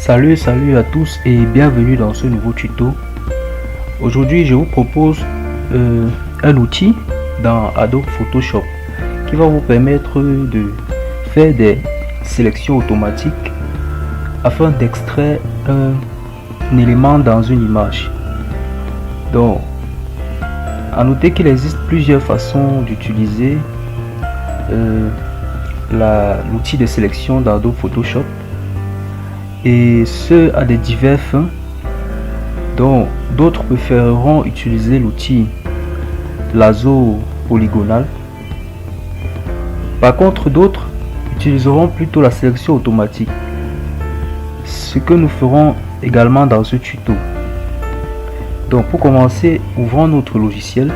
Salut à tous et bienvenue dans ce nouveau tuto. Aujourd'hui je vous propose un outil dans Adobe Photoshop qui va vous permettre de faire des sélections automatiques afin d'extraire un élément dans une image. Donc à noter qu'il existe plusieurs façons d'utiliser l'outil de sélection d'Adobe Photoshop, et ce à des diverses fins. Donc d'autres préféreront utiliser l'outil lasso polygonal. Par contre, d'autres utiliseront plutôt la sélection automatique, ce que nous ferons également dans ce tuto. Donc pour commencer, ouvrons notre logiciel.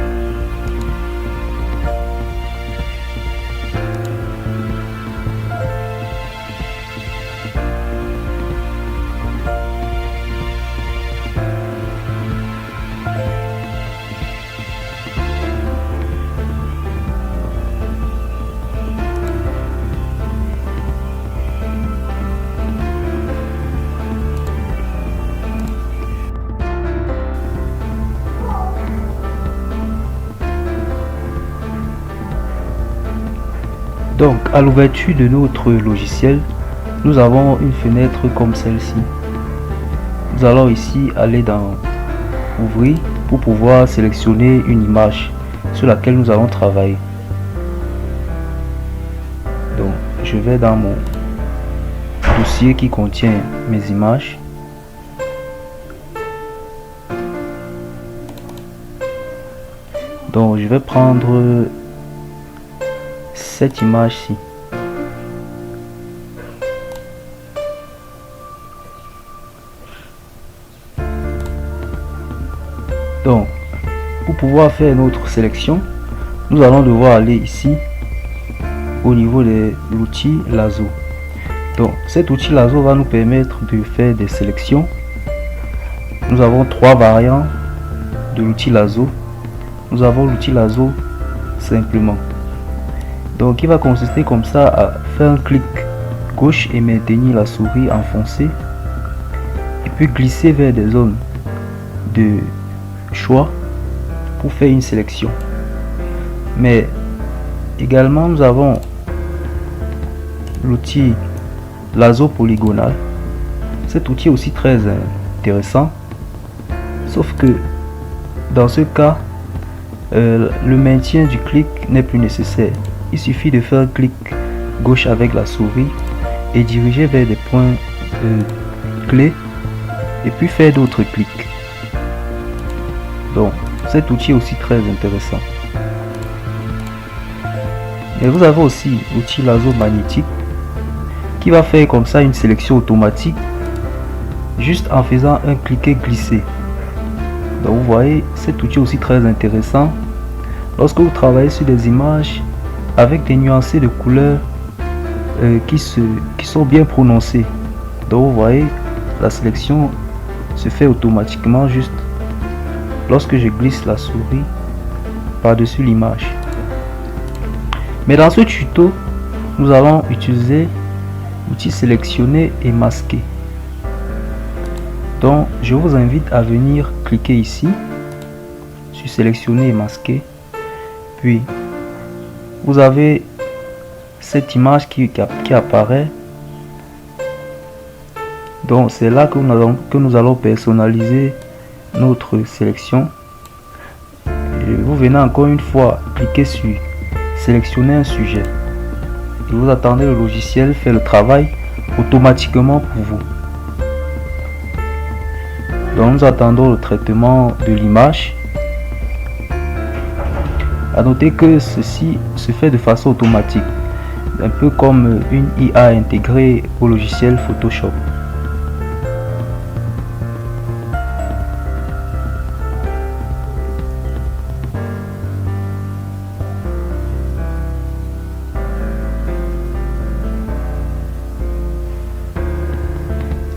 Donc à l'ouverture de notre logiciel, nous avons une fenêtre comme celle-ci. Nous allons ici aller dans ouvrir pour pouvoir sélectionner une image sur laquelle nous allons travailler. Donc je vais dans mon dossier qui contient mes images. Donc je vais prendre cette image-ci. Donc pour pouvoir faire notre sélection, nous allons devoir aller ici au niveau de l'outil lasso. Donc cet outil lasso va nous permettre de faire des sélections. Nous avons trois variantes de l'outil lasso. Nous avons l'outil lasso simplement, donc il va consister comme ça à faire un clic gauche et maintenir la souris enfoncée, et puis glisser vers des zones de choix pour faire une sélection. Mais également nous avons l'outil lasso polygonal. Cet outil est aussi très intéressant, sauf que dans ce cas le maintien du clic n'est plus nécessaire. Il suffit de faire un clic gauche avec la souris et diriger vers des points clés et puis faire d'autres clics. Donc cet outil est aussi très intéressant. Et vous avez aussi l'outil lasso magnétique qui va faire comme ça une sélection automatique juste en faisant un cliquer glisser. Donc vous voyez, cet outil est aussi très intéressant lorsque vous travaillez sur des images avec des nuancés de couleurs qui sont bien prononcées. Donc vous voyez, la sélection se fait automatiquement juste lorsque je glisse la souris par-dessus l'image. Mais dans ce tuto, nous allons utiliser l'outil sélectionner et masquer. Donc je vous invite à venir cliquer ici sur sélectionner et masquer, puis vous avez cette image qui apparaît. Donc c'est là que nous allons personnaliser notre sélection. Et vous venez encore une fois cliquer sur sélectionner un sujet et vous attendez le logiciel faire le travail automatiquement pour vous. Donc nous attendons le traitement de l'image. À noter que ceci se fait de façon automatique, un peu comme une IA intégrée au logiciel Photoshop.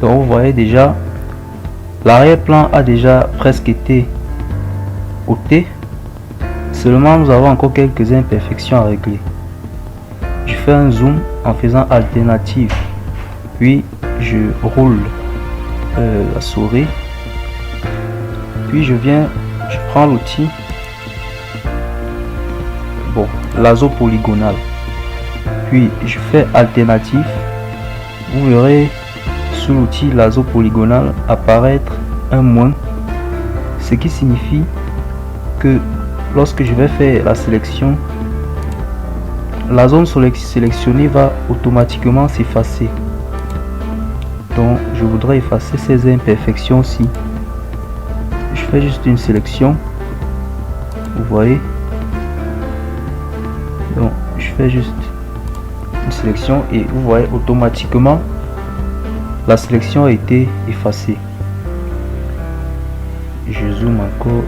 Donc vous voyez déjà, l'arrière-plan a déjà presque été ôté. Seulement nous avons encore quelques imperfections à régler. Je fais un zoom en faisant alternative, puis je roule la souris, puis je prends l'outil, lasso polygonal, puis je fais alternatif. Vous verrez sous l'outil lasso polygonal apparaître un moins, ce qui signifie que lorsque je vais faire la sélection, la zone sélectionnée va automatiquement s'effacer. Donc je voudrais effacer ces imperfections-ci. Je fais juste une sélection, vous voyez. Donc je fais juste une sélection et vous voyez automatiquement la sélection a été effacée. Je zoome encore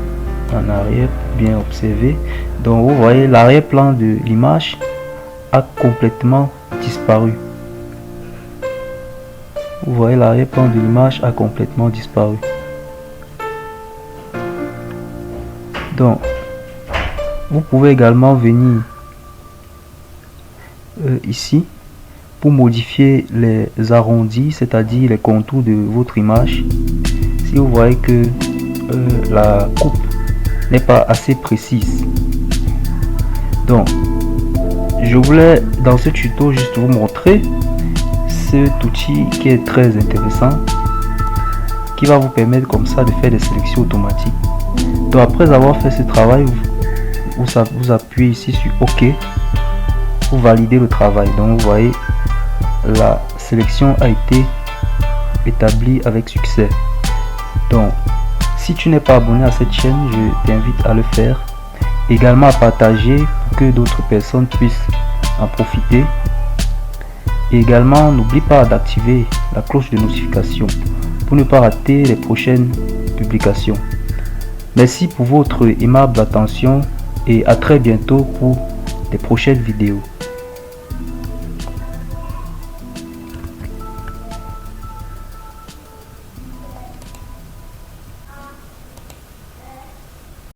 en arrière pour bien observer. Donc vous voyez l'arrière-plan de l'image a complètement disparu. Vous voyez l'arrière-plan de l'image a complètement disparu. Donc vous pouvez également venir ici pour modifier les arrondis, c'est-à-dire les contours de votre image. Si vous voyez que la coupe n'est pas assez précise, donc je voulais dans ce tuto juste vous montrer cet outil qui est très intéressant, qui va vous permettre comme ça de faire des sélections automatiques. Donc après avoir fait ce travail, vous appuyez ici sur OK pour valider le travail. Donc vous voyez la sélection a été établie avec succès. Donc si tu n'es pas abonné à cette chaîne, je t'invite à le faire, également à partager pour que d'autres personnes puissent en profiter. Et également n'oublie pas d'activer la cloche de notification pour ne pas rater les prochaines publications. Merci pour votre aimable attention et à très bientôt pour des prochaines vidéos.